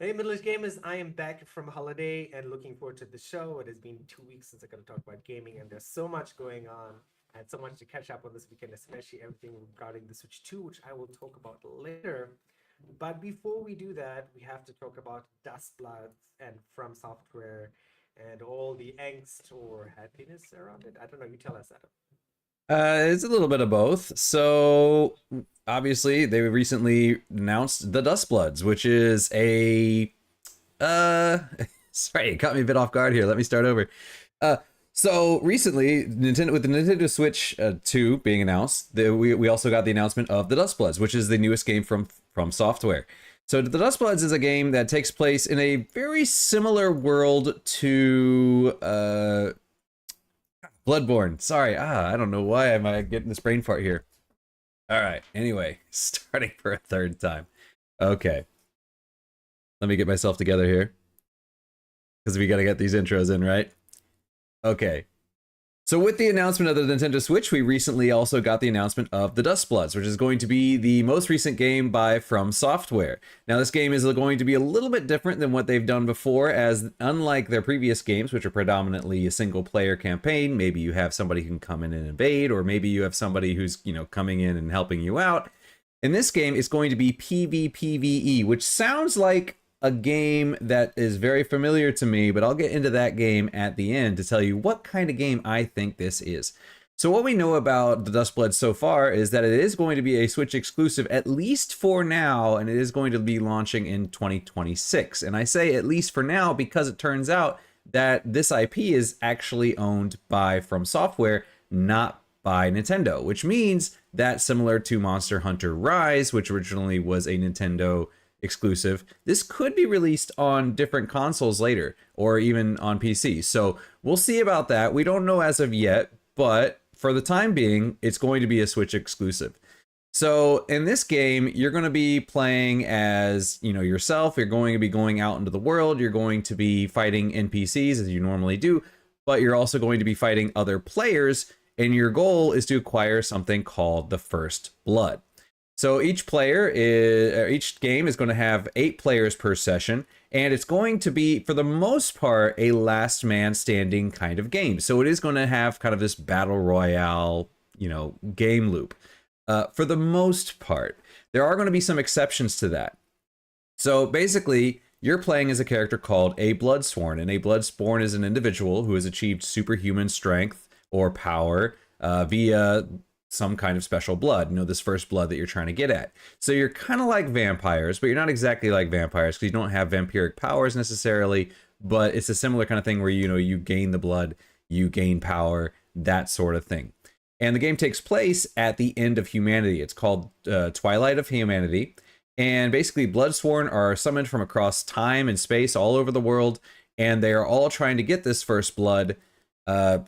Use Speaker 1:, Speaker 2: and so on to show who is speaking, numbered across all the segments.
Speaker 1: Hey, middle-aged gamers, I am back from holiday and looking forward to the show. It has been 2 weeks since I got to talk about gaming, and there's so much going on. I had so much to catch up on this weekend, especially everything regarding the Switch 2, which I will talk about later. But before we do that, we have to talk about Duskbloods and From Software and all the angst or happiness around it. I don't know, you tell us, Adam.
Speaker 2: It's a little bit of both. So obviously, they recently announced the Duskbloods, which is a uh sorry, it caught me a bit off guard here. Let me start over. Uh so recently, Nintendo with the Nintendo Switch 2 being announced, we also got the announcement of the Duskbloods, which is the newest game from Software. So the Duskbloods is a game that takes place in a very similar world to Bloodborne. Sorry. I don't know why am I getting this brain fart here. All right. Anyway, starting for a third time. Okay. Let me get myself together here. Because we got to get these intros in, right? Okay. So with the announcement of the Nintendo Switch, we recently also got the announcement of the Duskbloods, which is going to be the most recent game by From Software. Now, this game is going to be a little bit different than what they've done before, as unlike their previous games, which are predominantly a single-player campaign, maybe you have somebody who can come in and invade, or maybe you have somebody who's, coming in and helping you out. In this game, it's going to be PvPvE, which sounds like a game that is very familiar to me, but I'll get into that game at the end to tell you what kind of game I think this is. So what we know about the Duskbloods so far is that it is going to be a Switch exclusive, at least for now, and it is going to be launching in 2026. And I say at least for now because it turns out that this IP is actually owned by From Software, not by Nintendo, which means that similar to Monster Hunter Rise, which originally was a Nintendo exclusive, this could be released on different consoles later or even on PC. So we'll see about that. We don't know as of yet, but for the time being, it's going to be a Switch exclusive. So in this game, you're going to be playing as, yourself. You're going to be going out into the world. You're going to be fighting NPCs as you normally do, but you're also going to be fighting other players. And your goal is to acquire something called the First Blood. So each game is going to have 8 players per session, and it's going to be, for the most part, a last man standing kind of game. So it is going to have kind of this battle royale, game loop. For the most part, there are going to be some exceptions to that. So basically, you're playing as a character called a Bloodsworn, and a Bloodsworn is an individual who has achieved superhuman strength or power via some kind of special blood, this first blood that you're trying to get at. So you're kind of like vampires, but you're not exactly like vampires because you don't have vampiric powers necessarily, but it's a similar kind of thing where, you gain the blood, you gain power, that sort of thing. And the game takes place at the end of humanity. It's called Twilight of Humanity. And basically, Bloodsworn are summoned from across time and space all over the world, and they are all trying to get this first blood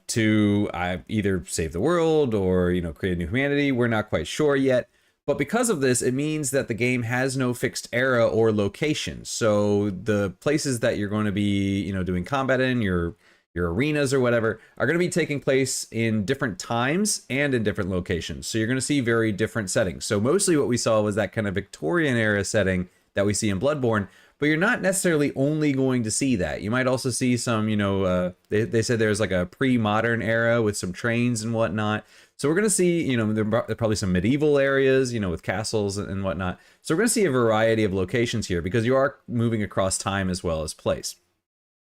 Speaker 2: to either save the world or, create a new humanity. We're not quite sure yet. But because of this, it means that the game has no fixed era or location. So the places that you're going to be, doing combat in, your arenas or whatever, are going to be taking place in different times and in different locations. So you're going to see very different settings. So mostly what we saw was that kind of Victorian era setting that we see in Bloodborne, but you're not necessarily only going to see that. You might also see some, they said there's like a pre-modern era with some trains and whatnot. So we're going to see, there are probably some medieval areas, with castles and whatnot. So we're going to see a variety of locations here because you are moving across time as well as place.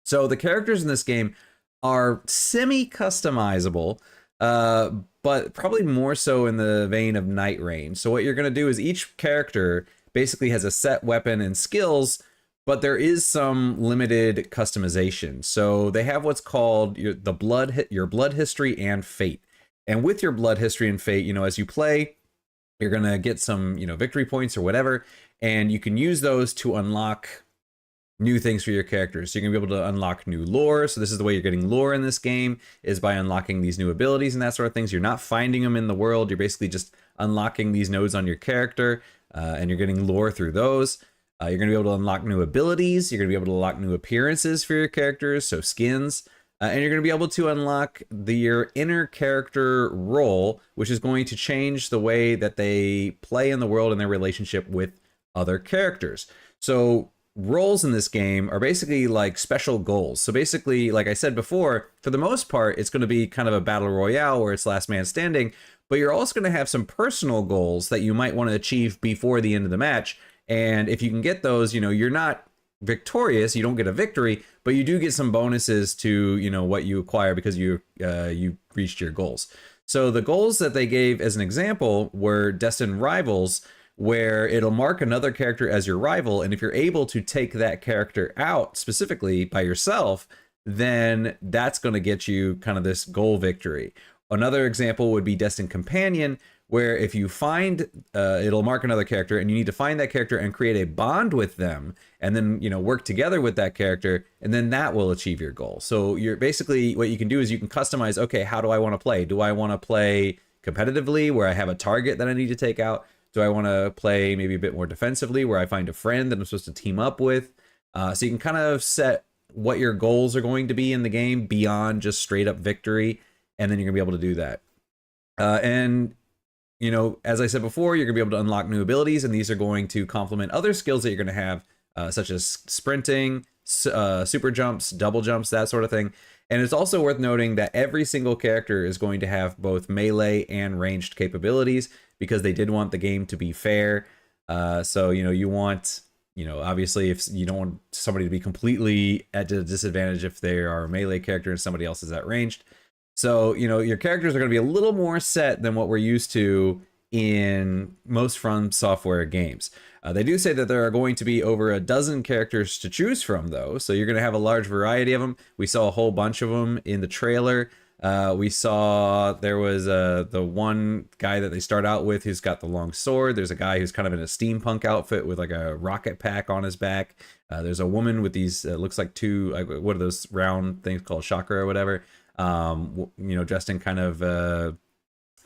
Speaker 2: So the characters in this game are semi-customizable, but probably more so in the vein of Night Rain. So what you're going to do is each character basically has a set weapon and skills, but there is some limited customization. So they have what's called your blood history and fate. And with your blood history and fate, as you play, you're going to get some, victory points or whatever, and you can use those to unlock new things for your characters. So you're gonna be able to unlock new lore. So this is the way you're getting lore in this game, is by unlocking these new abilities and that sort of things. You're not finding them in the world. You're basically just unlocking these nodes on your character, and you're getting lore through those. You're gonna be able to unlock new abilities. You're gonna be able to unlock new appearances for your characters, so skins. And you're gonna be able to unlock your inner character role, which is going to change the way that they play in the world and their relationship with other characters. So roles in this game are basically like special goals. So basically, like I said before, for the most part, it's going to be kind of a battle royale where it's last man standing, but you're also going to have some personal goals that you might want to achieve before the end of the match. And if you can get those, you know, you're not victorious, you don't get a victory, but you do get some bonuses to, you know, what you acquire because you reached your goals. So the goals that they gave as an example were Destined Rivals, where it'll mark another character as your rival, and if you're able to take that character out specifically by yourself, then that's going to get you kind of this goal victory. Another example would be Destined Companion, where if you find, it'll mark another character, and you need to find that character and create a bond with them, and then, you know, work together with that character, and then that will achieve your goal. So you're basically, what you can do is you can customize, okay, how do I want to play? Do I want to play competitively, where I have a target that I need to take out? Do I want to play maybe a bit more defensively, where I find a friend that I'm supposed to team up with? So you can kind of set what your goals are going to be in the game beyond just straight up victory, and then you're gonna be able to do that. And you know, as I said before, you're gonna be able to unlock new abilities, and these are going to complement other skills that you're gonna have, such as sprinting, super jumps, double jumps, that sort of thing. And it's also worth noting that every single character is going to have both melee and ranged capabilities, because they did want the game to be fair. So, you know, you want, you know, obviously if you don't want somebody to be completely at a disadvantage if they are a melee character and somebody else is at ranged. So, you know, your characters are going to be a little more set than what we're used to in most From Software games. They do say that there are going to be over a dozen characters to choose from, though, so you're going to have a large variety of them. We saw a whole bunch of them in the trailer. We saw there was the one guy that they start out with who's got the long sword. There's a guy who's kind of in a steampunk outfit with like a rocket pack on his back. There's a woman with these, looks like two, what are those round things called, chakra or whatever, you know, dressed in kind of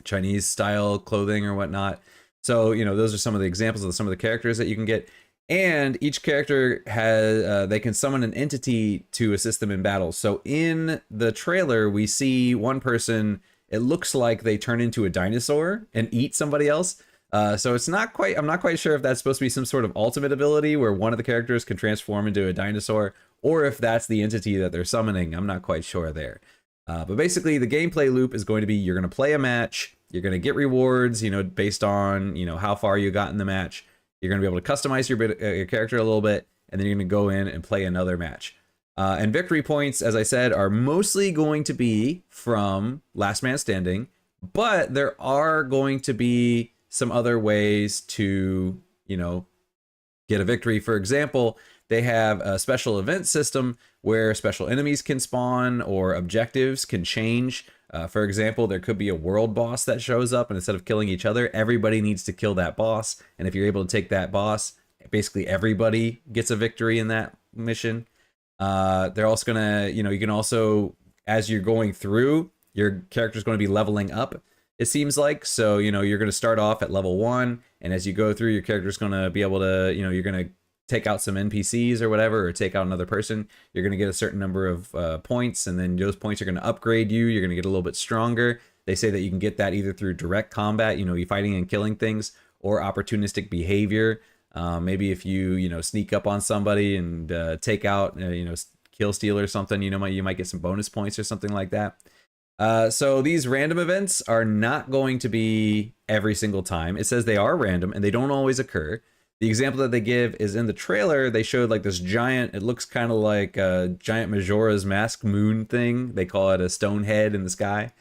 Speaker 2: Chinese style clothing or whatnot. So, you know, those are some of the examples of some of the characters that you can get. And each character has, they can summon an entity to assist them in battle. So in the trailer, we see one person, it looks like they turn into a dinosaur and eat somebody else. So it's not quite, I'm not quite sure if that's supposed to be some sort of ultimate ability where one of the characters can transform into a dinosaur, or if that's the entity that they're summoning. I'm not quite sure there. But basically the gameplay loop is going to be, you're going to play a match, you're going to get rewards, you know, based on, you know, how far you got in the match. You're going to be able to customize your character a little bit, and then you're going to go in and play another match. And victory points, as I said, are mostly going to be from last man standing, but there are going to be some other ways to, you know, get a victory. For example, they have a special event system where special enemies can spawn or objectives can change. For example, there could be a world boss that shows up, and instead of killing each other, everybody needs to kill that boss. And if you're able to take that boss, basically everybody gets a victory in that mission. They're also gonna, you know, you can also, as you're going through, your character's going to be leveling up, it seems like. So, you know, you're going to start off at level 1, and as you go through, your character's going to be able to, you know, you're going to take out some NPCs or whatever, or take out another person. You're going to get a certain number of points, and then those points are going to upgrade you. You're going to get a little bit stronger. They say that you can get that either through direct combat, you know, you fighting and killing things, or opportunistic behavior. Maybe if you know, sneak up on somebody and take out, you know, kill steal or something, you know, you might get some bonus points or something like that. So these random events are not going to be every single time. It says they are random and they don't always occur. The example that they give is in the trailer. They showed like this giant, it looks kind of like a giant Majora's Mask moon thing. They call it a stone head in the sky.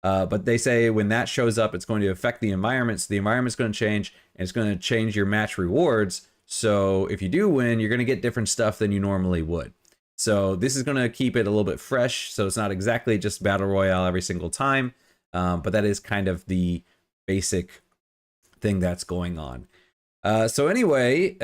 Speaker 2: But they say when that shows up, it's going to affect the environment. So the environment's going to change, and it's going to change your match rewards. So if you do win, you're going to get different stuff than you normally would. So this is going to keep it a little bit fresh. So it's not exactly just Battle Royale every single time. But that is kind of the basic thing that's going on. So anyway,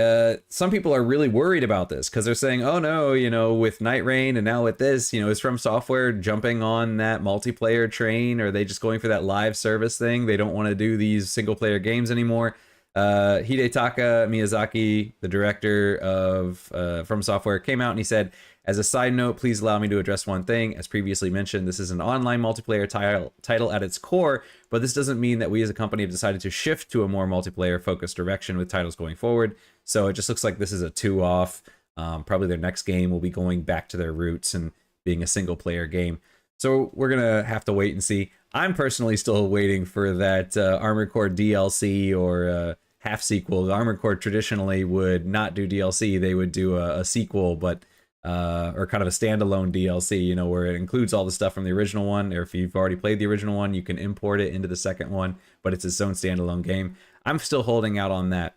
Speaker 2: some people are really worried about this because they're saying, oh no, you know, with Night Rain and now with this, you know, is From Software jumping on that multiplayer train? Or are they just going for that live service thing? They don't want to do these single player games anymore. Hidetaka Miyazaki, the director of From Software, came out and he said, as a side note, please allow me to address one thing. As previously mentioned, this is an online multiplayer title at its core, but this doesn't mean that we as a company have decided to shift to a more multiplayer focused direction with titles going forward. So it just looks like this is a two-off. Probably their next game will be going back to their roots and being a single player game. So we're going to have to wait and see. I'm personally still waiting for that Armored Core DLC or half sequel. The Armored Core traditionally would not do DLC. They would do a sequel, but or kind of a standalone DLC, you know, where it includes all the stuff from the original one, or if you've already played the original one, you can import it into the second one, but it's its own standalone game. I'm still holding out on that.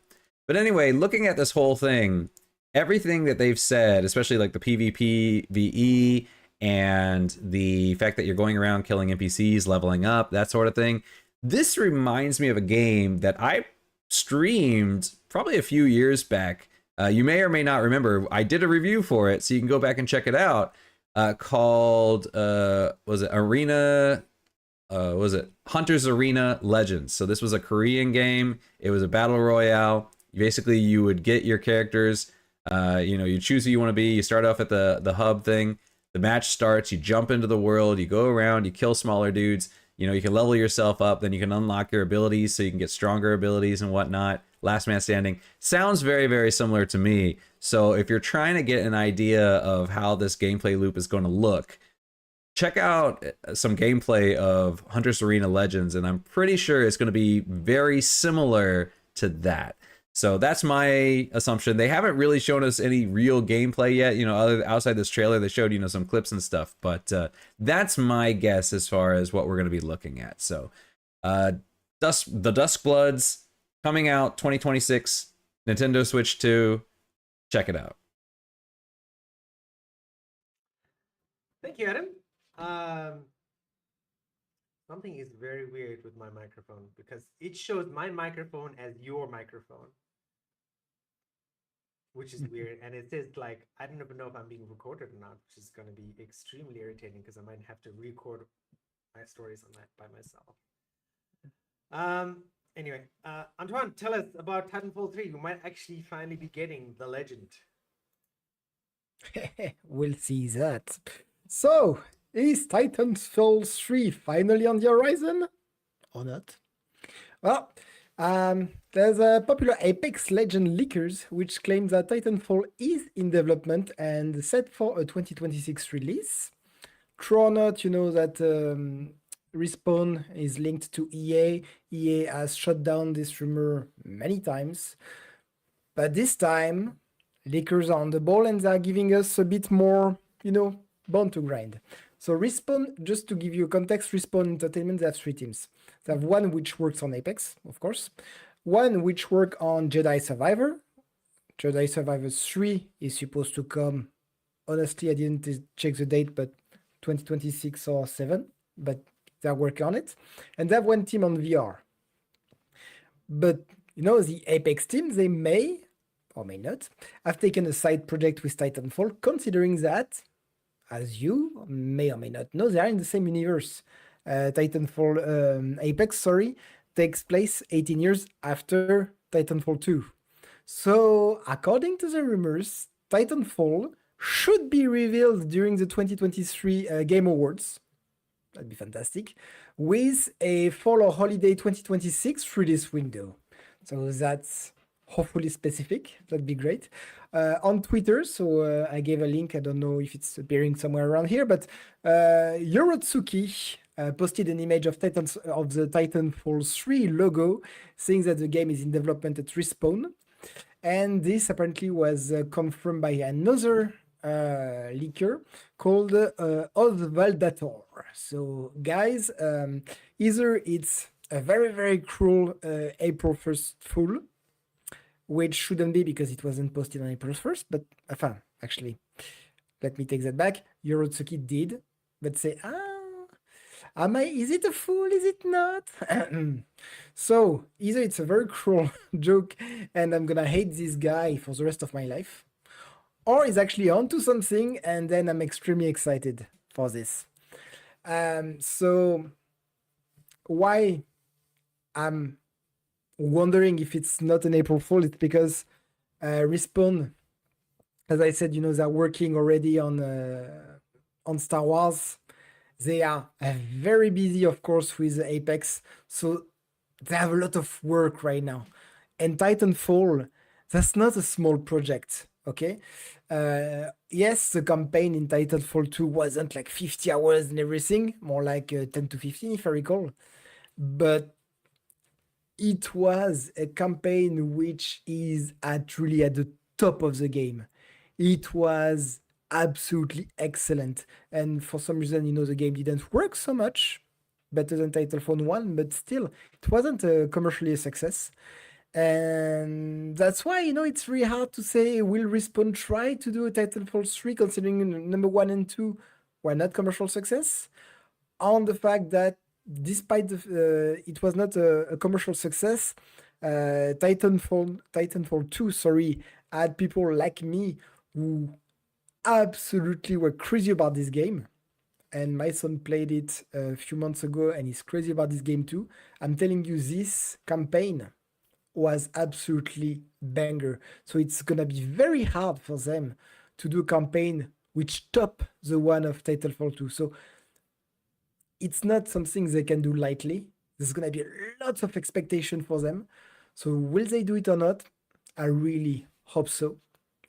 Speaker 2: But anyway, looking at this whole thing, everything that they've said, especially like the PvP, VE, and the fact that you're going around killing NPCs, leveling up, that sort of thing, this reminds me of a game that I streamed probably a few years back. You may or may not remember. I did a review for it, so you can go back and check it out. Called was it Hunter's Arena Legends. So this was a Korean game. It was a battle royale. Basically, you would get your characters. You know, you choose who you want to be. You start off at the hub thing. The match starts. You jump into the world. You go around. You kill smaller dudes. You know, you can level yourself up. Then you can unlock your abilities, so you can get stronger abilities and whatnot. Last man standing. Sounds very, very similar to me. So if you're trying to get an idea of how this gameplay loop is going to look, check out some gameplay of Hunter's Arena Legends, and I'm pretty sure it's going to be very similar to that. So that's my assumption. They haven't really shown us any real gameplay yet, you know, outside this trailer. They showed, you know, some clips and stuff, but that's my guess as far as what we're going to be looking at. So the Duskbloods coming out 2026, Nintendo Switch 2. Check it out.
Speaker 1: Thank you, Adam. Something is very weird with my microphone because it shows my microphone as your microphone, which is weird. And it says, like, I don't even know if I'm being recorded or not, which is going to be extremely irritating because I might have to record my stories on that by myself. Anyway, Antoine, tell us about Titanfall 3. You might actually finally be getting the legend.
Speaker 3: We'll see that. So, is Titanfall 3 finally on the horizon? Or not? Well, there's a popular Apex Legend leakers which claim that Titanfall is in development and set for a 2026 release. True or not, you know that Respawn is linked to EA. EA has shut down this rumor many times. But this time, leakers are on the ball and they're giving us a bit more, you know, born to grind. So Respawn, just to give you context, Respawn Entertainment, they have 3 teams. They have one which works on Apex, of course. One which works on Jedi Survivor. Jedi Survivor 3 is supposed to come. Honestly, I didn't check the date, but 2026 or 7. But they're working on it. And they have one team on VR. But, you know, the Apex team, they may, or may not, have taken a side project with Titanfall, considering that, as you may or may not know, they are in the same universe. Titanfall, Apex, sorry, takes place 18 years after Titanfall 2. So, according to the rumors, Titanfall should be revealed during the 2023 Game Awards. That'd be fantastic. With a fall or holiday 2026 release window. So that's hopefully specific. That'd be great. On Twitter, so I gave a link. I don't know if it's appearing somewhere around here, but Yorotsuki posted an image of the Titanfall 3 logo, saying that the game is in development at Respawn. And this apparently was confirmed by another leaker called Osvaldator. So guys, either it's a very, very cruel April 1st fool, which shouldn't be because it wasn't posted on April 1st, but actually, let me take that back. Yorotsuki did, but say, is it a fool? Is it not? So either it's a very cruel joke and I'm gonna hate this guy for the rest of my life, or he's actually onto something and then I'm extremely excited for this. So why I'm wondering if it's not an April Fool, it's because Respawn, as I said, you know, they're working already on Star Wars. They are very busy, of course, with Apex. So they have a lot of work right now. And Titanfall, that's not a small project. Okay. Yes, the campaign in Titanfall 2 wasn't like 50 hours and everything, more like 10 to 15, if I recall. But it was a campaign which is really at the top of the game. It was absolutely excellent. And for some reason, the game didn't work so much better than Titanfall 1, but still, it wasn't commercially a success. And that's why, it's really hard to say, will Respawn try to do a Titanfall 3 considering number 1 and 2 were not commercial success? On the fact that despite it was not a commercial success, Titanfall 2, sorry, had people like me who absolutely were crazy about this game. And my son played it a few months ago and he's crazy about this game too. I'm telling you, this campaign was absolutely banger. So it's gonna be very hard for them to do a campaign which top the one of Titanfall 2. So it's not something they can do lightly. There's gonna be lots of expectation for them. So will they do it or not? I really hope so.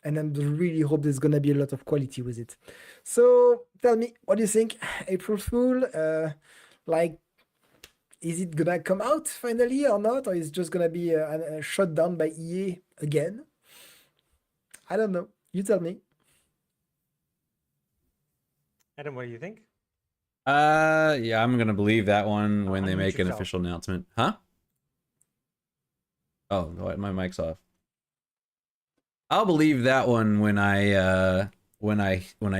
Speaker 3: And I really hope there's gonna be a lot of quality with it. So tell me, what do you think? April Fool? Is it gonna come out finally or not? Or is it just gonna be shut down by EA again? I don't know. You tell me.
Speaker 1: Adam, what do you think?
Speaker 2: Yeah, I'm gonna believe that one when they
Speaker 1: Unmute
Speaker 2: make an
Speaker 1: yourself.
Speaker 2: official announcement. Huh? Oh, what? My mic's off. I'll believe that one when I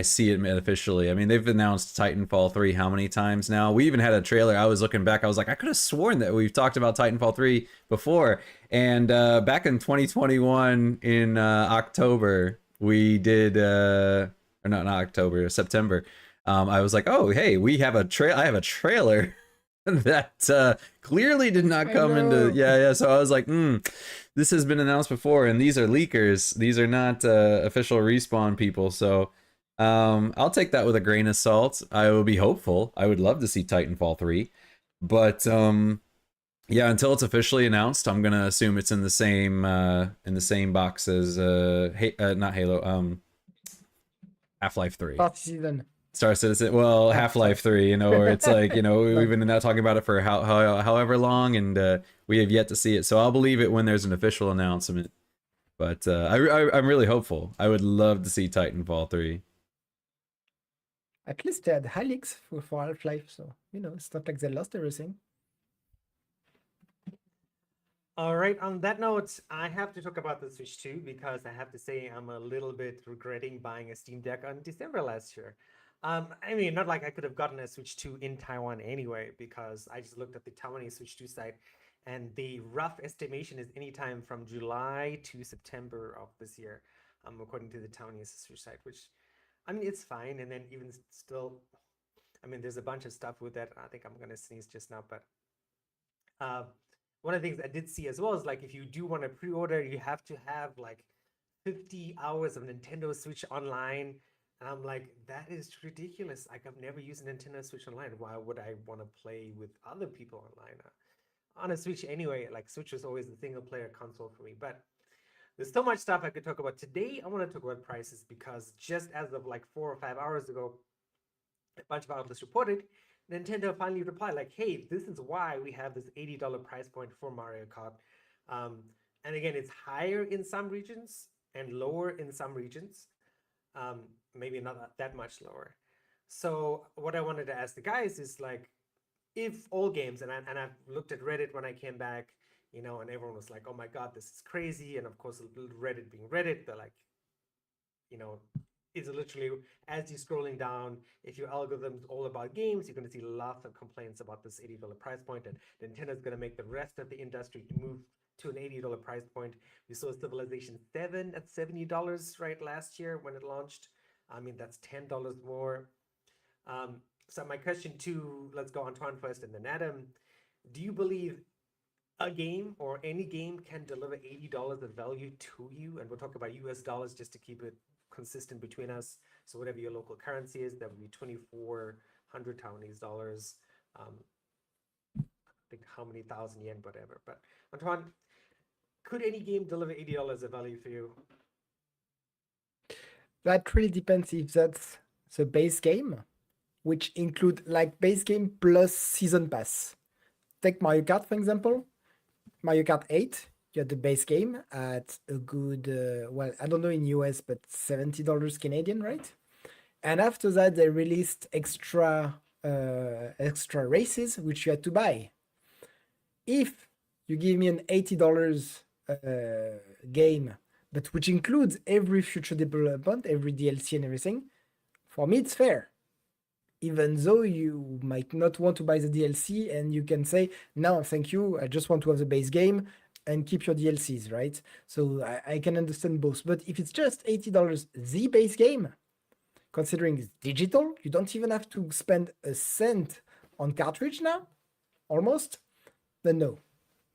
Speaker 2: see it officially. I mean, they've announced Titanfall 3 how many times now? We even had a trailer. I was looking back. I was like, I could have sworn that we've talked about Titanfall 3 before. And back in 2021 in October, we did or not October, September. I was like, oh, hey, we have I have a trailer that clearly did not
Speaker 3: I
Speaker 2: come into
Speaker 3: know.
Speaker 2: yeah. So I was like, this has been announced before, and these are leakers. These are not official Respawn people. So I'll take that with a grain of salt. I will be hopeful. I would love to see Titanfall 3, but yeah, until it's officially announced, I'm gonna assume it's in the same box as not Halo, Half-Life 3.
Speaker 3: Party season.
Speaker 2: Star Citizen, well, Half-Life 3, where it's like, we've been now talking about it for however long, and we have yet to see it. So I'll believe it when there's an official announcement. But I'm really hopeful. I would love to see Titanfall 3.
Speaker 3: At least they had Helix for Half-Life, so it's not like they lost everything.
Speaker 1: All right, on that note, I have to talk about the Switch 2 because I have to say I'm a little bit regretting buying a Steam Deck on December last year. I mean, not like I could have gotten a Switch 2 in Taiwan anyway, because I just looked at the Taiwanese Switch 2 site, and the rough estimation is anytime from July to September of this year, according to the Taiwanese Switch site, which, I mean, it's fine. And then even still, I mean, there's a bunch of stuff with that. I think I'm going to sneeze just now, but one of the things I did see as well is like if you do want to pre-order, you have to have like 50 hours of Nintendo Switch Online. And I'm like, that is ridiculous. Like, I've never used a Nintendo Switch Online. Why would I want to play with other people online? On a Switch anyway, like Switch was always the single player console for me. But there's so much stuff I could talk about. Today, I want to talk about prices because just as of like 4 or 5 hours ago, a bunch of outlets reported Nintendo finally replied like, hey, this is why we have this $80 price point for Mario Kart. And again, it's higher in some regions and lower in some regions. Maybe not that much lower. So what I wanted to ask the guys is like, if all games, and I've looked at Reddit when I came back, and everyone was like, oh my God, this is crazy. And of course, Reddit being Reddit, they're like, it's literally, as you're scrolling down, if your algorithm's all about games, you're going to see lots of complaints about this $80 price point, and Nintendo's going to make the rest of the industry move to an $80 price point. We saw Civilization 7 at $70 right last year when it launched. I mean, that's $10 more. So my question to, let's go Antoine first and then Adam. Do you believe a game or any game can deliver $80 of value to you? And we'll talk about US dollars just to keep it consistent between us. So whatever your local currency is, that would be 2,400 Taiwanese dollars. I think how many thousand yen, whatever. But Antoine, could any game deliver $80 of value for you?
Speaker 3: That really depends if that's the base game, which include like base game plus season pass. Take Mario Kart, for example. Mario Kart 8, you had the base game at a good, well, I don't know in US, but $70 Canadian, right? And after that, they released extra races, which you had to buy. If you give me an $80 game, but which includes every future development, every DLC and everything, for me, it's fair. Even though you might not want to buy the DLC and you can say, no, thank you, I just want to have the base game and keep your DLCs, right? So I can understand both. But if it's just $80 the base game, considering it's digital, you don't even have to spend a cent on cartridge now, almost, then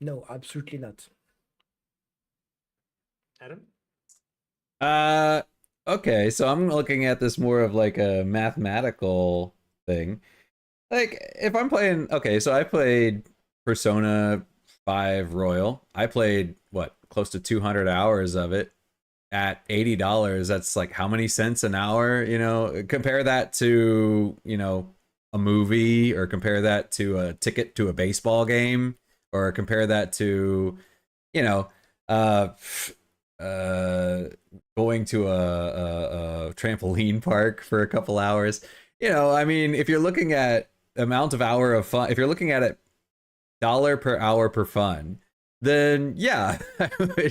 Speaker 3: no, absolutely not.
Speaker 1: Adam?
Speaker 2: Okay, so I'm looking at this more of like a mathematical thing. Like, if I'm playing, okay, so I played Persona 5 Royal. I played, what, close to 200 hours of it at $80. That's like how many cents an hour, you know? Compare that to, you know, a movie, or compare that to a ticket to a baseball game, or compare that to, you know, going to a trampoline park for a couple hours. You know, I mean, if you're looking at amount of hour of fun, if you're looking at it dollar per hour per fun, then yeah,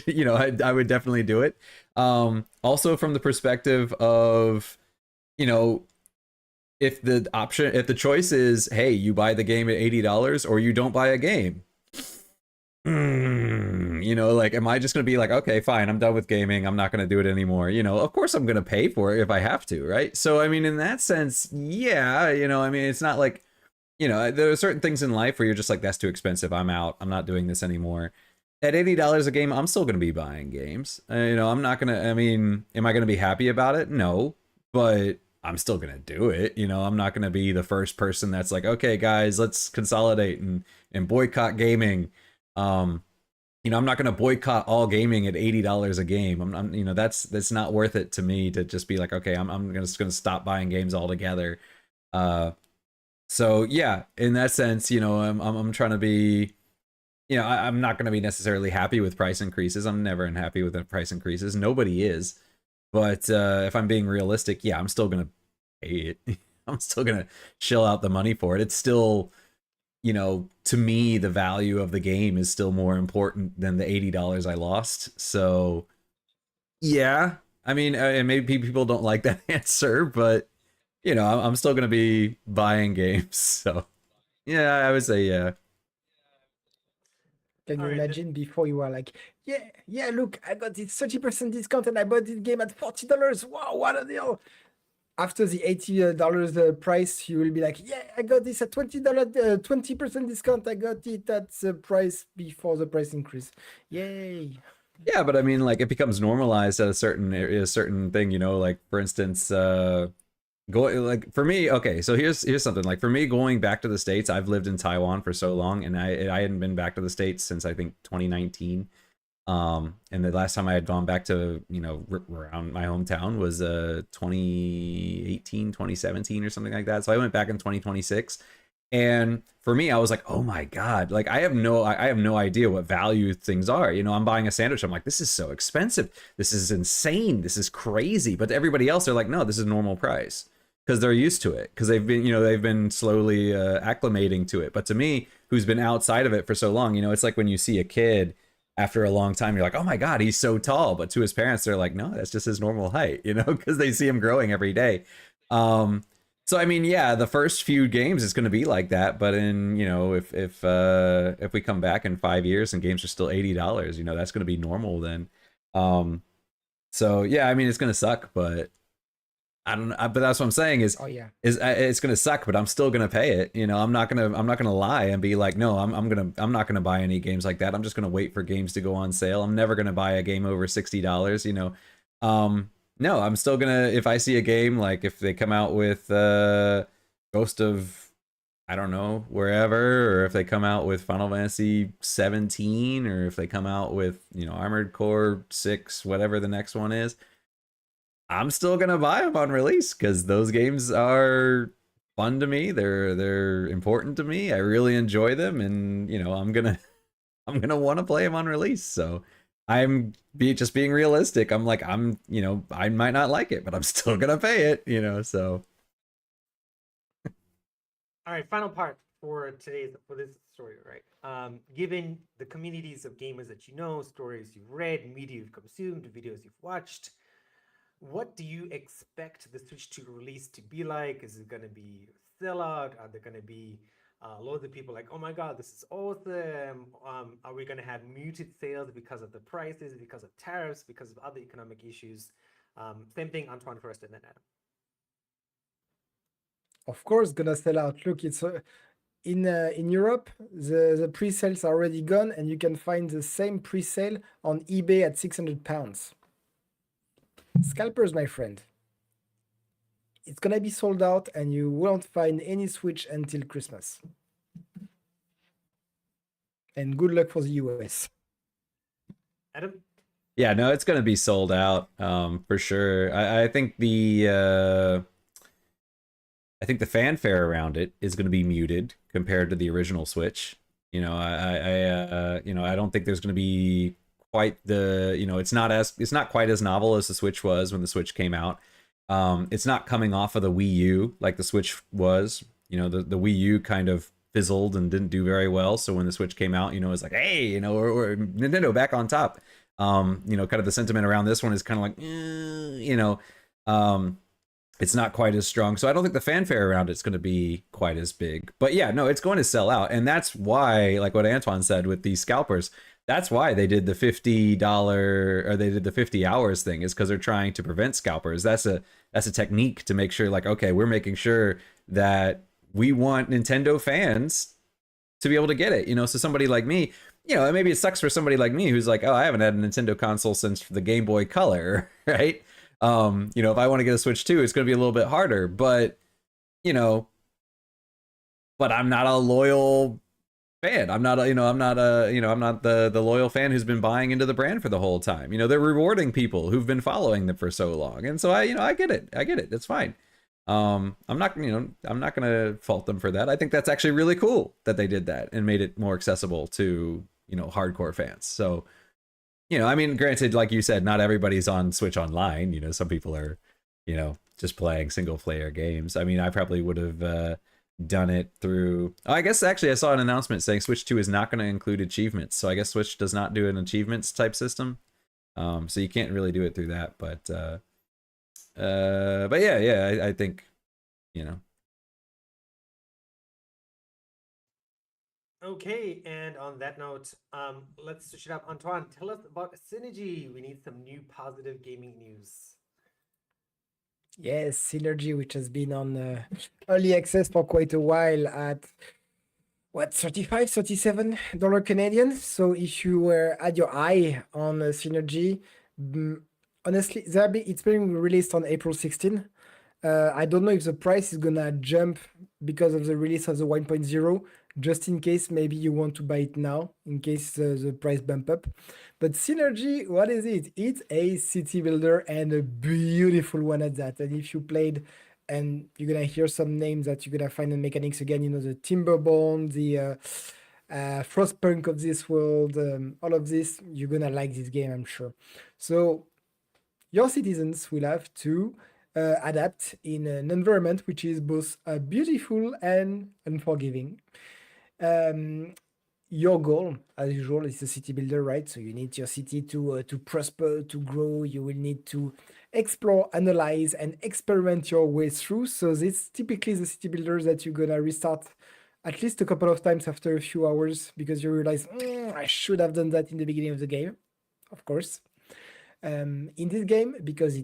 Speaker 2: you know, I would definitely do it. Also from the perspective of, you know, if the choice is, hey, you buy the game at $80 or you don't buy a game, you know, like, am I just going to be like, okay, fine, I'm done with gaming, I'm not going to do it anymore? You know, of course I'm going to pay for it if I have to, right? So, I mean, in that sense, yeah, you know, I mean, it's not like, you know, there are certain things in life where you're just like, that's too expensive, I'm out, I'm not doing this anymore. At $80 a game, I'm still going to be buying games. You know, I'm not going to, I mean, am I going to be happy about it? No, but I'm still going to do it. You know, I'm not going to be the first person that's like, okay, guys, let's consolidate and boycott gaming. You know, I'm not going to boycott all gaming at $80 a game. I'm you know, that's not worth it to me to just be like, okay, I'm just going to stop buying games altogether. So yeah, in that sense, you know, I'm trying to be, you know, I'm not going to be necessarily happy with price increases. I'm never unhappy with the price increases. Nobody is. But if I'm being realistic, yeah, I'm still going to pay it. I'm still going to shell out the money for it. It's still, you know, to me, the value of the game is still more important than the $80 I lost. So, yeah, I mean, and maybe people don't like that answer, but, you know, I'm still going to be buying games. So, yeah, I would say, yeah.
Speaker 3: Can you
Speaker 1: All right,
Speaker 3: imagine before you were like, yeah, look, I got this 30% discount and I bought this game at $40. Wow, what a deal. After the $80 price, you will be like, yeah, I got this at $20, 20% discount. I got it at the price before the price increase. Yay.
Speaker 2: Yeah, but I mean, like, it becomes normalized at a certain thing, you know, like, for instance, like, for me, okay, so here's something. Like, for me, going back to the States, I've lived in Taiwan for so long, and I hadn't been back to the States since, I think, 2019. And the last time I had gone back to, you know, around my hometown was 2018, 2017 or something like that. So I went back in 2026. And for me, I was like, oh my God, like, I have no idea what value things are. You know, I'm buying a sandwich, I'm like, this is so expensive. This is insane. This is crazy. But to everybody else, they're like, no, this is normal price. Because they're used to it. Because they've been slowly acclimating to it. But to me, who's been outside of it for so long, you know, it's like when you see a kid after a long time, you're like, oh my God, he's so tall. But to his parents, they're like, no, that's just his normal height, you know, because they see him growing every day. So I mean, yeah, the first few games it's going to be like that, but in, you know, if we come back in 5 years and games are still $80, you know, that's going to be normal then. So yeah, I mean, it's going to suck, but I don't know. But that's what I'm saying is,
Speaker 3: Oh, yeah.
Speaker 2: it's going to suck, but I'm still going to pay it. You know, I'm not going to lie and be like, no, I'm not going to buy any games like that. I'm just going to wait for games to go on sale. I'm never going to buy a game over $60, you know. No, I'm still gonna, if I see a game, like if they come out with Ghost of, I don't know, wherever, or if they come out with Final Fantasy 17, or if they come out with, you know, Armored Core 6, whatever the next one is, I'm still gonna buy them on release because those games are fun to me. They're important to me. I really enjoy them, and I'm gonna want to play them on release. So just being realistic. I'm like I might not like it, but I'm still gonna pay it. So.
Speaker 1: All right, final part for this story, right? Given the communities of gamers that stories you've read, media you've consumed, videos you've watched, what do you expect the Switch 2 release to be like? Is it going to be sellout? Are there going to be loads of people like, oh my god, this is awesome? Are we going to have muted sales because of the prices, because of tariffs, because of other economic issues? Same thing, Antoine first, and then Adam.
Speaker 3: Of course, gonna sell out. Look, it's in Europe, the pre-sales are already gone, and you can find the same pre-sale on eBay at £600. Scalpers, my friend. It's gonna be sold out, and you won't find any Switch until Christmas. And good luck for the US.
Speaker 1: Adam?
Speaker 2: Yeah, no, it's gonna be sold out for sure. I think the fanfare around it is going to be muted compared to the original Switch. I don't think there's going to be quite the, it's not quite as novel as the Switch was when the Switch came out. It's not coming off of the Wii U like the Switch was. The Wii U kind of fizzled and didn't do very well. So when the Switch came out, it's like, hey, or Nintendo back on top. Kind of the sentiment around this one is kind of like, it's not quite as strong. So I don't think the fanfare around it's going to be quite as big. But yeah, no, it's going to sell out. And that's why, like what Antoine said with these scalpers, that's why they did the $50 or they did the 50 hours thing, is because they're trying to prevent scalpers. That's a technique to make sure, like, okay, we're making sure that we want Nintendo fans to be able to get it. So somebody like me, maybe it sucks for somebody like me who's like, oh, I haven't had a Nintendo console since the Game Boy Color, right? If I want to get a Switch 2, it's going to be a little bit harder, but I'm not a loyal fan. I'm not the loyal fan who's been buying into the brand for the whole time. They're rewarding people who've been following them for so long. And so I get it. That's fine. I'm not going to fault them for that. I think that's actually really cool that they did that and made it more accessible to, hardcore fans. So, granted, like you said, not everybody's on Switch Online. Some people are, just playing single player games. I mean, I probably would have done it through. Oh, I guess actually I saw an announcement saying Switch 2 is not going to include achievements. So I guess Switch does not do an achievements type system. So you can't really do it through that. But yeah, I think,
Speaker 1: Okay, and on that note, let's switch it up. Antoine, tell us about Synergy. We need some new positive gaming news.
Speaker 3: Yes, Synergy, which has been on early access for quite a while at what, $35, $37 Canadian. So if you were had your eye on Synergy, honestly, it's being released on April 16. I don't know if the price is gonna jump because of the release of the 1.0. Just in case, maybe you want to buy it now, in case the price bump up. But Synergy, what is it? It's a city builder, and a beautiful one at that. And if you played, and you're gonna hear some names that you're gonna find in mechanics again, the Timberborn, the Frostpunk of this world, all of this, you're gonna like this game, I'm sure. So your citizens will have to adapt in an environment which is both beautiful and unforgiving. Your goal, as usual, is the city builder, right? So you need your city to prosper, to grow. You will need to explore, analyze, and experiment your way through. So this typically the city builders that you're gonna restart at least a couple of times after a few hours, because you realize, I should have done that in the beginning of the game, of course. In this game, because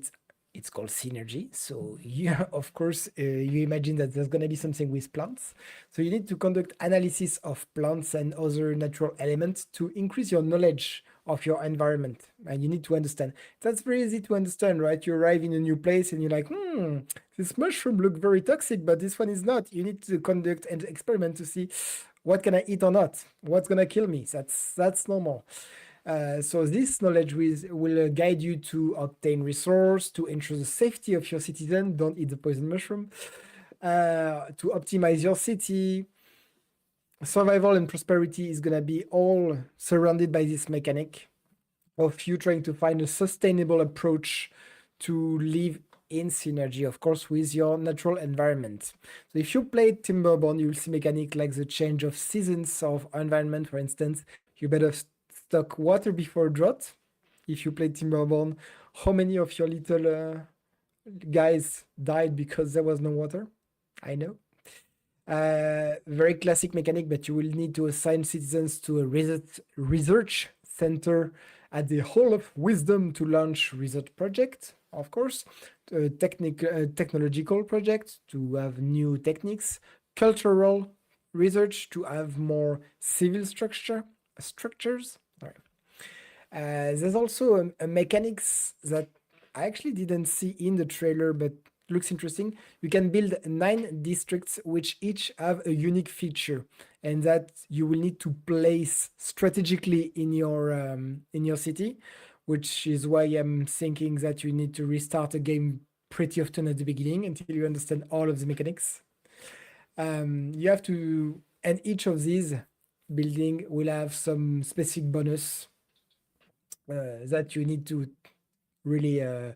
Speaker 3: it's called Synergy. So yeah, of course, you imagine that there's going to be something with plants. So you need to conduct analysis of plants and other natural elements to increase your knowledge of your environment. And you need to understand. That's very easy to understand, right? You arrive in a new place and you're like, this mushroom looks very toxic, but this one is not. You need to conduct an experiment to see what can I eat or not? What's going to kill me? That's normal. So this knowledge will guide you to obtain resource, to ensure the safety of your citizen. Don't eat the poison mushroom. To optimize your city. Survival and prosperity is gonna be all surrounded by this mechanic of you trying to find a sustainable approach to live in synergy, of course, with your natural environment. So if you play Timberborn, you'll see mechanic like the change of seasons of environment. For instance, you better stock water before drought. If you play Timberborn, how many of your little guys died because there was no water? I know. Very classic mechanic, but you will need to assign citizens to a research center at the Hall of Wisdom to launch research project, of course, technological project to have new techniques, cultural research to have more civil structures. Sorry. There's also a mechanics that I actually didn't see in the trailer, but looks interesting. You can build 9 districts which each have a unique feature, and that you will need to place strategically in your city, which is why I'm thinking that you need to restart a game pretty often at the beginning until you understand all of the mechanics. You have to, and each of these building will have some specific bonus that you need to really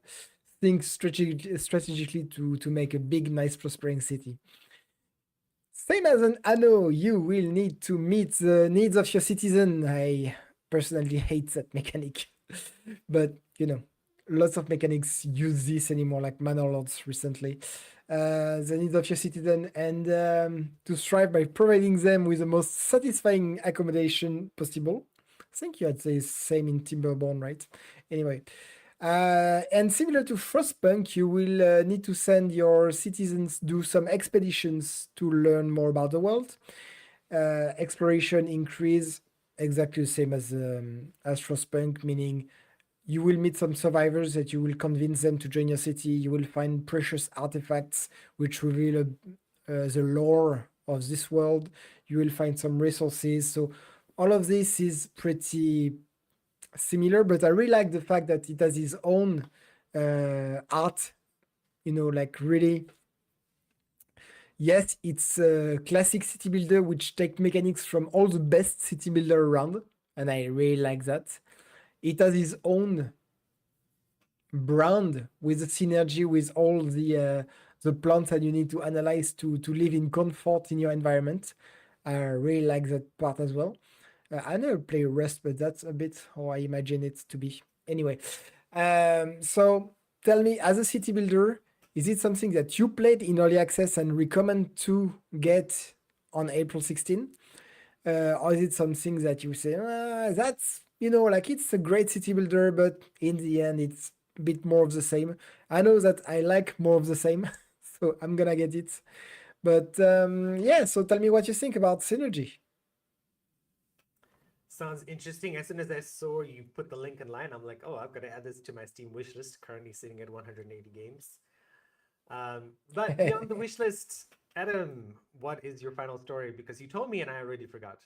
Speaker 3: think strategically to make a big, nice, prospering city. Same as an anno, you will need to meet the needs of your citizen. I personally hate that mechanic, but you know, lots of mechanics use this anymore, like Manor Lords recently. The needs of your citizen, and to strive by providing them with the most satisfying accommodation possible. I think you had the same in Timberborn, right? Anyway. And similar to Frostpunk, you will need to send your citizens do some expeditions to learn more about the world. Exploration increase exactly the same as Frostpunk, meaning you will meet some survivors that you will convince them to join your city. You will find precious artifacts which reveal the lore of this world. You will find some resources. So all of this is pretty similar, but I really like the fact that it has its own art, you know, like really, yes, it's a classic city builder which take mechanics from all the best city builder around, and I really like that. It has its own brand with the synergy with all the plants that you need to analyze to live in comfort in your environment. I really like that part as well. I never play Rust, but that's a bit how I imagine it to be. Anyway, so tell me, as a city builder, is it something that you played in early access and recommend to get on April 16? Or is it something that you say, that's, you know, like it's a great city builder, but in the end, it's a bit more of the same. I know that I like more of the same, so I'm gonna get it. But yeah, so tell me what you think about Synergy.
Speaker 1: Sounds interesting. As soon as I saw you put the link in line, I'm like, oh, I've got to add this to my Steam wish list. Currently sitting at 180 games. But beyond the wish list, Adam, what is your final story? Because you told me and I already forgot.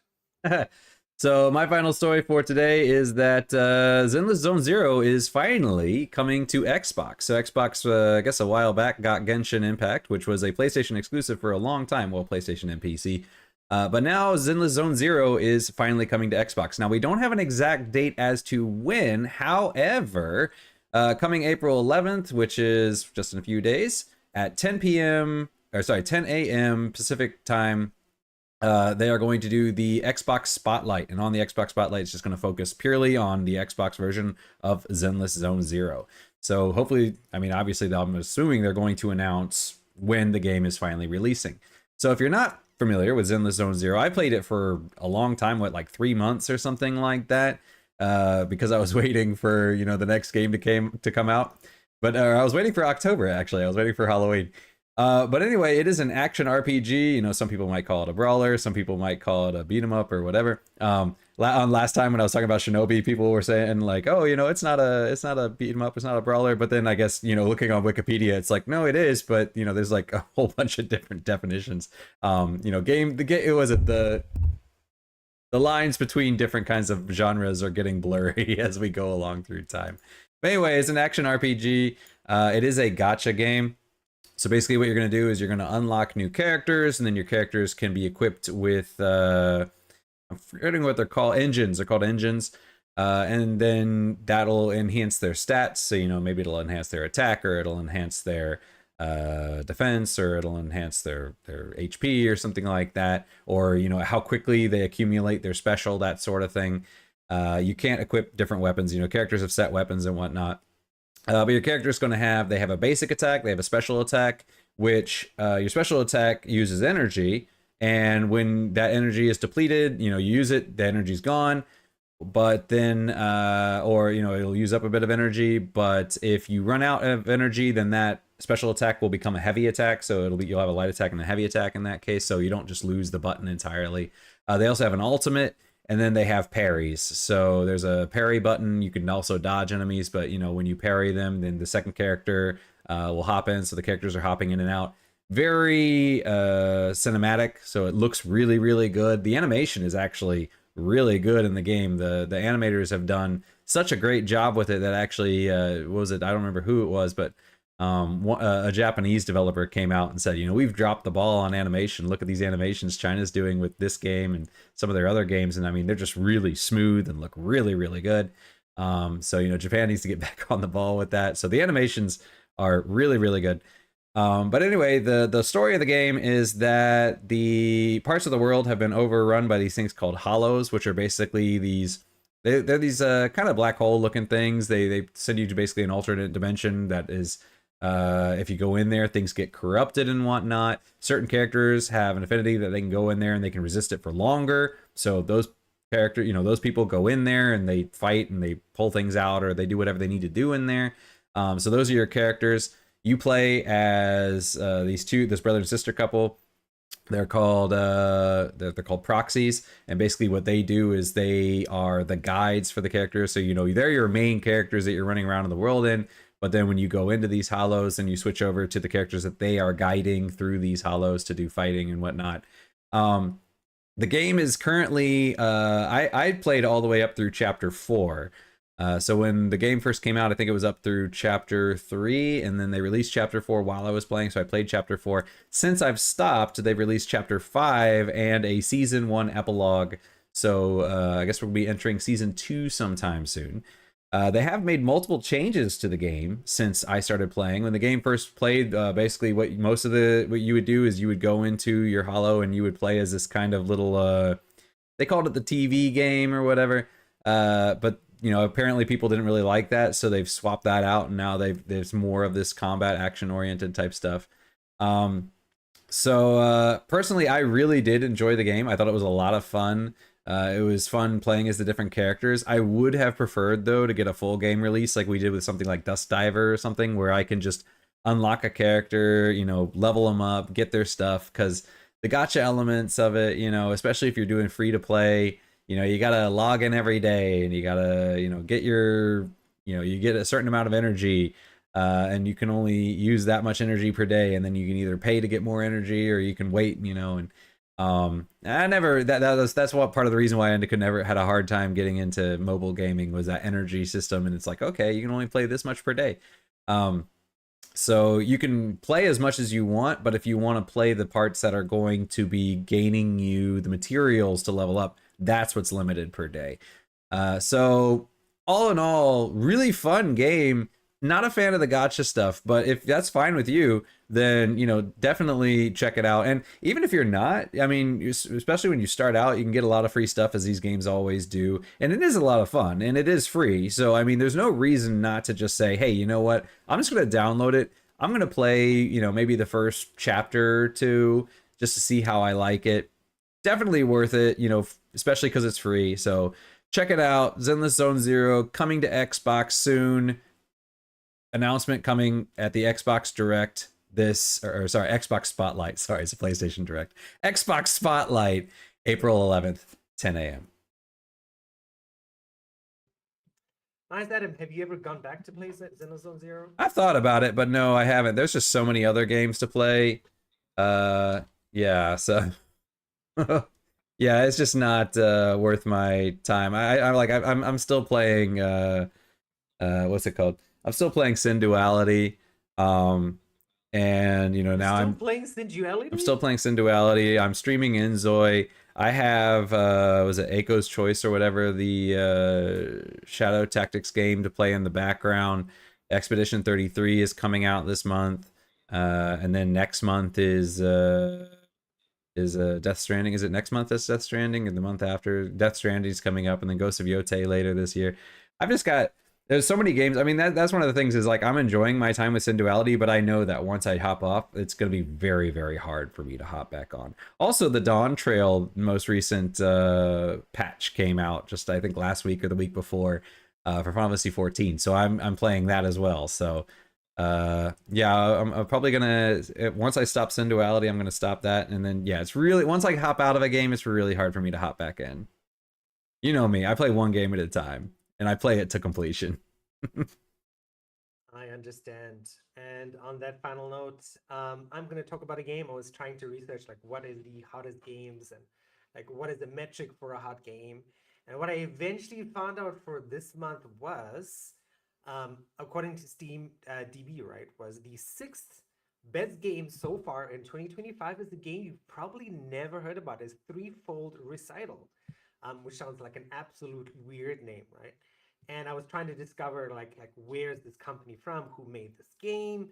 Speaker 2: So my final story for today is that Zenless Zone Zero is finally coming to Xbox. So Xbox, I guess a while back, got Genshin Impact, which was a PlayStation exclusive for a long time. Well, PlayStation and PC. But now Zenless Zone Zero is finally coming to Xbox. Now, we don't have an exact date as to when. However, coming April 11th, which is just in a few days, at 10 a.m. Pacific time, they are going to do the Xbox Spotlight. And on the Xbox Spotlight, it's just going to focus purely on the Xbox version of Zenless Zone Zero. So hopefully, I mean, obviously, I'm assuming they're going to announce when the game is finally releasing. So if you're not familiar with Zenless Zone Zero, I played it for a long time, what, like 3 months or something like that, because I was waiting for, you know, the next game to come out. But I was waiting for October, actually. I was waiting for Halloween. But anyway, it is an action RPG. You know, some people might call it a brawler, some people might call it a beat 'em up or whatever. Last time when I was talking about Shinobi, people were saying like, oh, you know, it's not a beat 'em up, it's not a brawler. But then I guess, you know, looking on Wikipedia, it's like, no, it is. But you know, there's like a whole bunch of different definitions. You know, it was the the lines between different kinds of genres are getting blurry as we go along through time. But anyway, it's an action RPG. It is a gacha game. So basically what you're going to do is you're going to unlock new characters, and then your characters can be equipped with, I'm forgetting what they're called, engines. They're called engines. And then that'll enhance their stats. So, you know, maybe it'll enhance their attack, or it'll enhance their defense, or it'll enhance their HP or something like that. Or, you know, how quickly they accumulate their special, that sort of thing. You can't equip different weapons. You know, characters have set weapons and whatnot. But your character is going to have, they have a basic attack, they have a special attack, which your special attack uses energy. And when that energy is depleted, you know, you use it, the energy's gone. But then, or, you know, it'll use up a bit of energy. But if you run out of energy, then that special attack will become a heavy attack. So it'll be, you'll have a light attack and a heavy attack in that case. So you don't just lose the button entirely. They also have an ultimate. And then they have parries. So there's a parry button. You can also dodge enemies, but you know, when you parry them, then the second character will hop in. So the characters are hopping in and out. Very cinematic. So it looks really, really good. The animation is actually really good in the game. The animators have done such a great job with it that actually, what was it? I don't remember who it was, but a Japanese developer came out and said, you know, we've dropped the ball on animation. Look at these animations China's doing with this game and some of their other games. And I mean, they're just really smooth and look really, really good. So, you know, Japan needs to get back on the ball with that. So the animations are really, really good. But anyway, the story of the game is that the parts of the world have been overrun by these things called hollows, which are basically these, they're these kind of black hole looking things. They send you to basically an alternate dimension that is, if you go in there, things get corrupted and whatnot. Certain characters have an affinity that they can go in there and they can resist it for longer. So those characters, you know, those people go in there and they fight and they pull things out, or they do whatever they need to do in there. So those are your characters. You play as this brother and sister couple. They're called they're called proxies, and basically what they do is they are the guides for the characters. So you know, they're your main characters that you're running around in the world in. But then when you go into these hollows and you switch over to the characters that they are guiding through these hollows to do fighting and whatnot. The game is currently, I played all the way up through chapter 4. So when the game first came out, I think it was up through chapter 3, and then they released chapter 4 while I was playing. So I played chapter 4. Since I've stopped, they've released chapter 5 and a season 1 epilogue. So I guess we'll be entering season 2 sometime soon. They have made multiple changes to the game since I started playing. When the game first played, basically what you would do is you would go into your hollow and you would play as this kind of little, they called it the TV game or whatever. But you know, apparently people didn't really like that, so they've swapped that out, and now there's more of this combat action oriented type stuff. So personally, I really did enjoy the game. I thought it was a lot of fun. It was fun playing as the different characters. I would have preferred, though, to get a full game release like we did with something like Dust Diver or something, where I can just unlock a character, you know, level them up, get their stuff, because the gacha elements of it, you know, especially if you're doing free to play, you know, you gotta log in every day and you gotta, you know, get your, you know, you get a certain amount of energy, and you can only use that much energy per day, and then you can either pay to get more energy or you can wait, you know. And that's what part of the reason why I could never had a hard time getting into mobile gaming, was that energy system. And it's like, okay, you can only play this much per day. So you can play as much as you want, but if you want to play the parts that are going to be gaining you the materials to level up, that's what's limited per day. So all in all, really fun game. Not a fan of the gacha stuff, but if that's fine with you, then, you know, definitely check it out. And even if you're not, I mean, especially when you start out, you can get a lot of free stuff, as these games always do. And it is a lot of fun, and it is free. So, I mean, there's no reason not to just say, hey, you know what? I'm just going to download it. I'm going to play, you know, maybe the first chapter or two just to see how I like it. Definitely worth it, you know, especially because it's free. So check it out. Zenless Zone Zero coming to Xbox soon. Announcement coming at the Xbox Direct Xbox Spotlight. Sorry, it's a PlayStation Direct. Xbox Spotlight, April 11th, 10 a.m.
Speaker 1: Nice, Adam. Have you ever gone back to play Xenozone Zero?
Speaker 2: I've thought about it, but no, I haven't. There's just so many other games to play. Yeah, so... Yeah, it's just not worth my time. I'm still playing what's it called? I'm still playing Sin Duality. And you know,
Speaker 1: You're
Speaker 2: now
Speaker 1: still
Speaker 2: I'm
Speaker 1: playing
Speaker 2: I'm still
Speaker 1: Sinduality?
Speaker 2: playing Sin Duality. I'm streaming 𝙎𝙪𝙥𝙦. I have was it 𝙂𝙖𝙢𝙢𝙧 Choice or whatever, the Shadow Tactics game to play in the background. Expedition 33 is coming out this month. And then next month is Death Stranding. Is it next month that's Death Stranding? And the month after Death Stranding is coming up, and then Ghost of 𝙎𝙬 later this year. I've just got there's so many games. I mean, that's one of the things is like I'm enjoying my time with Sin Duality, but I know that once I hop off, it's going to be very, very hard for me to hop back on. Also, the Dawn Trail most recent patch came out just I think last week or the week before for Final Fantasy 14. So I'm playing that as well. So yeah, I'm probably gonna once I stop Sin Duality, I'm gonna stop that, and then yeah, it's really once I hop out of a game, it's really hard for me to hop back in. You know me, I play one game at a time, and I play it to completion.
Speaker 1: I understand. And on that final note, I'm going to talk about a game. I was trying to research like what is the hottest games and like what is the metric for a hot game. And what I eventually found out for this month was, according to Steam DB, right, was the sixth best game so far in 2025 is a game you've probably never heard about. Is Threefold Recital, which sounds like an absolute weird name, right? And I was trying to discover like where's this company from, who made this game,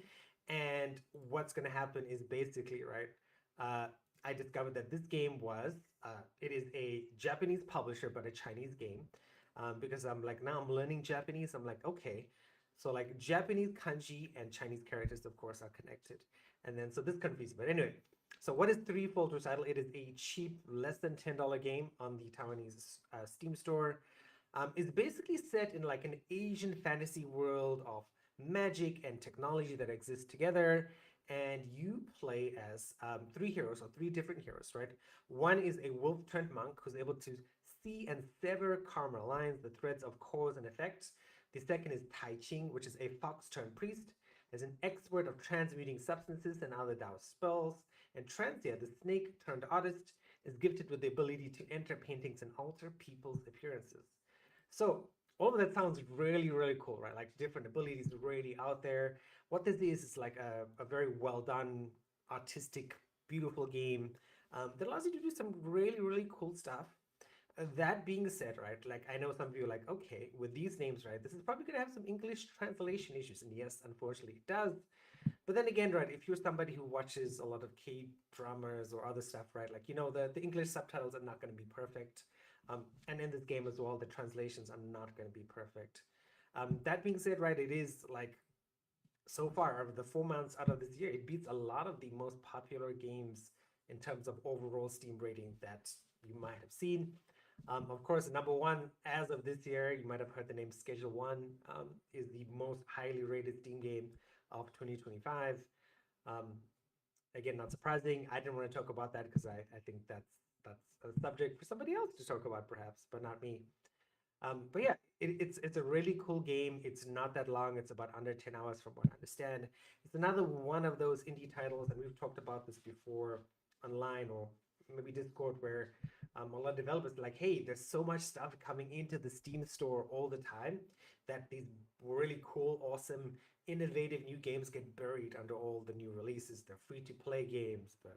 Speaker 1: and what's going to happen is basically right. Uh, I discovered that this game was it is a Japanese publisher but a Chinese game, because I'm like now I'm learning Japanese. I'm like okay, so like Japanese kanji and Chinese characters of course are connected, and then so this confused me. But anyway, so what is Threefold Recital? It is a cheap, less than $10 game on the Taiwanese Steam store. Is basically set in like an Asian fantasy world of magic and technology that exists together. And you play as three heroes, or three different heroes, right? One is a wolf turned monk who's able to see and sever karma lines, the threads of cause and effect. The second is Tai Ching, which is a fox turned priest, as an expert of transmuting substances and other Taoist spells. And Transia, the snake turned artist, is gifted with the ability to enter paintings and alter people's appearances. So all of that sounds really, really cool, right? Like different abilities really out there. What this is like a very well done, artistic, beautiful game that allows you to do some really, really cool stuff. That being said, right, like I know some of you are like, okay, with these names, right, this is probably going to have some English translation issues. And yes, unfortunately, it does. But then again, right, if you're somebody who watches a lot of K-dramas or other stuff, right, like, you know, the English subtitles are not going to be perfect. And in this game as well, the translations are not going to be perfect. That being said, right, it is like so far over the 4 months out of this year, it beats a lot of the most popular games in terms of overall Steam rating that you might have seen. Of course, number one as of this year, you might have heard the name Schedule One, is the most highly rated Steam game of 2025. Um, Again, not surprising. I didn't want to talk about that because I think that's a subject for somebody else to talk about, perhaps, but not me. But yeah, it's a really cool game. It's not that long. It's about under 10 hours from what I understand. It's another one of those indie titles, and we've talked about this before online or maybe Discord, where a lot of developers are like, hey, there's so much stuff coming into the Steam store all the time that these really cool, awesome, innovative new games get buried under all the new releases. The free-to-play games, the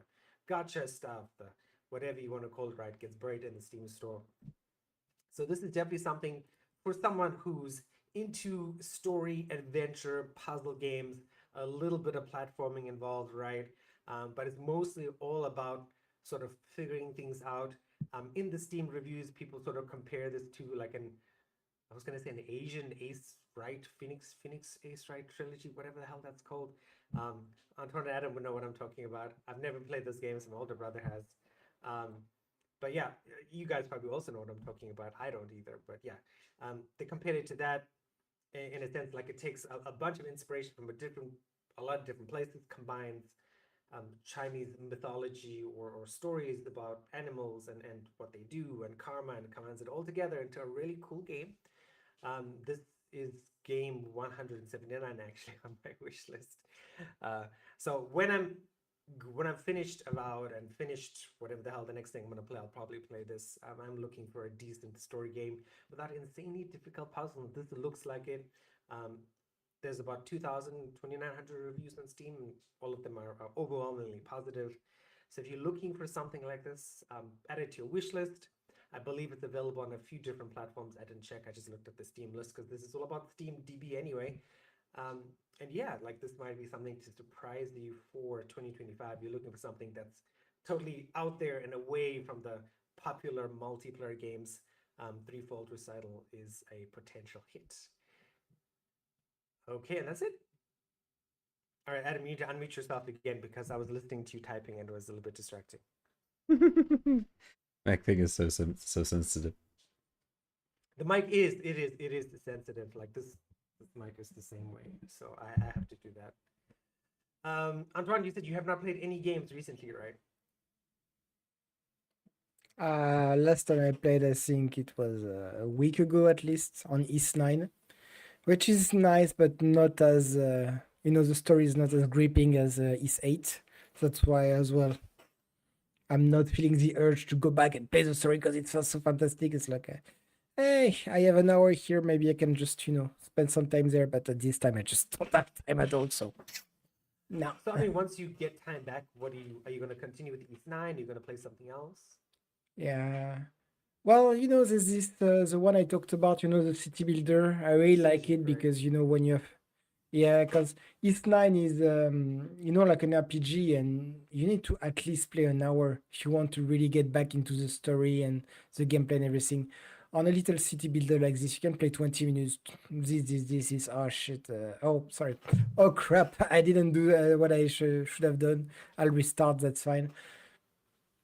Speaker 1: gotcha stuff, the whatever you want to call it, right, gets buried in the Steam store. So this is definitely something for someone who's into story, adventure, puzzle games, a little bit of platforming involved, right? But it's mostly all about sort of figuring things out. In the Steam reviews, people sort of compare this to like I was gonna say an Asian Ace Wright, Phoenix Ace Wright trilogy, whatever the hell that's called. Anton and Adam would know what I'm talking about. I've never played those games. My older brother has. Um, but yeah, you guys probably also know what I'm talking about. I don't either, but yeah, they compared it to that in a sense, like it takes a bunch of inspiration from a lot of different places, combines Chinese mythology or stories about animals and what they do and karma, and combines it all together into a really cool game. This is game 179 actually on my wish list. So when I'm when I'm finished Avowed and finished whatever the hell the next thing I'm gonna play, I'll probably play this. I'm looking for a decent story game without insanely difficult puzzles. This looks like it. There's about 2,900 reviews on Steam, and all of them are overwhelmingly positive. So if you're looking for something like this, add it to your wish list. I believe it's available on a few different platforms. I didn't check. I just looked at the Steam list because this is all about Steam DB anyway. And yeah, like this might be something to surprise you for 2025. You're looking for something that's totally out there and away from the popular multiplayer games. Threefold Recital is a potential hit. Okay, and that's it. All right, Adam, you need to unmute yourself again because I was listening to you typing and it was a little bit distracting.
Speaker 2: My thing is so sensitive.
Speaker 1: The mic is sensitive. Like this mic is the same way, so I have to do that. Antoine, you said you have not played any games recently, right?
Speaker 3: Last time I played, I think it was a week ago at least on 𝙎𝙪𝙥𝙥𝙦, which is nice, but not as the story is not as gripping as 𝙎𝙪𝙥. That's why as well I'm not feeling the urge to go back and play the story because it feels so fantastic. It's like, hey, I have an hour here. Maybe I can just spend some time there. But at this time, I just don't have time at all. So no.
Speaker 1: So I mean, once you get time back, are you going to continue with 𝙎𝙪𝙥𝙦? Are you going to play something else?
Speaker 3: Yeah. Well, there's this the one I talked about, the city builder. I really like it because when you have because 𝙎𝙪𝙥𝙦 is like an RPG, and you need to at least play an hour if you want to really get back into the story and the gameplay and everything. On a little city builder like this, you can play 20 minutes. This is oh shit. Oh, sorry. Oh crap! I didn't do what I should have done. I'll restart. That's fine.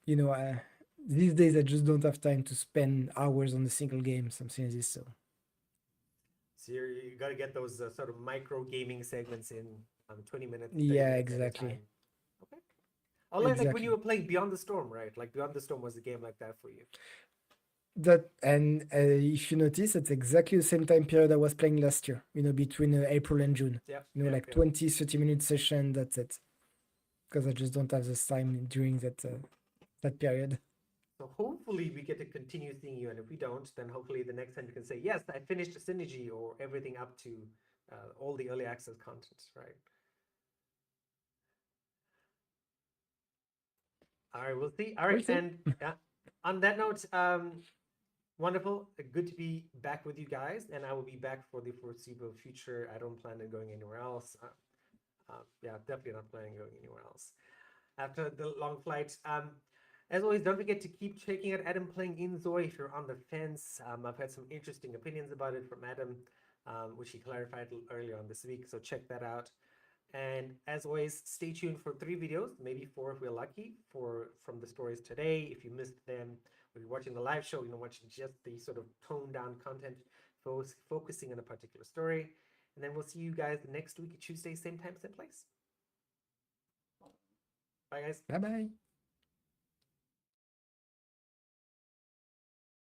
Speaker 3: These days I just don't have time to spend hours on a single game, something like this. So
Speaker 1: you got to get those sort of micro gaming segments in 20 minutes.
Speaker 3: Yeah, exactly.
Speaker 1: Okay. Like when
Speaker 3: Exactly.
Speaker 1: you were playing Beyond the Storm, right? Like Beyond the Storm was a game like that for you.
Speaker 3: If you notice, it's exactly the same time period I was playing last year, between April and June.
Speaker 1: Yeah.
Speaker 3: 20, 30 minute session, that's it. Because I just don't have this time during that period.
Speaker 1: So hopefully we get to continue seeing you, and if we don't, then hopefully the next time you can say, yes, I finished Synergy or everything up to all the early access content, right? All right, we'll see. All right, and on that note, wonderful. Good to be back with you guys, and I will be back for the foreseeable future. I don't plan on going anywhere else. Yeah, definitely not planning on going anywhere else after the long flight. As always, don't forget to keep checking out Adam playing in 𝙎𝙪𝙥𝙦 if you're on the fence. I've had some interesting opinions about it from Adam, which he clarified earlier on this week, so check that out. And as always, stay tuned for 3 videos, maybe 4 if we're lucky, from the stories today. If you missed them, or you're watching the live show, watching just the sort of toned down content, focusing on a particular story. And then we'll see you guys next week, Tuesday, same time, same place. Bye, guys.
Speaker 3: Bye-bye.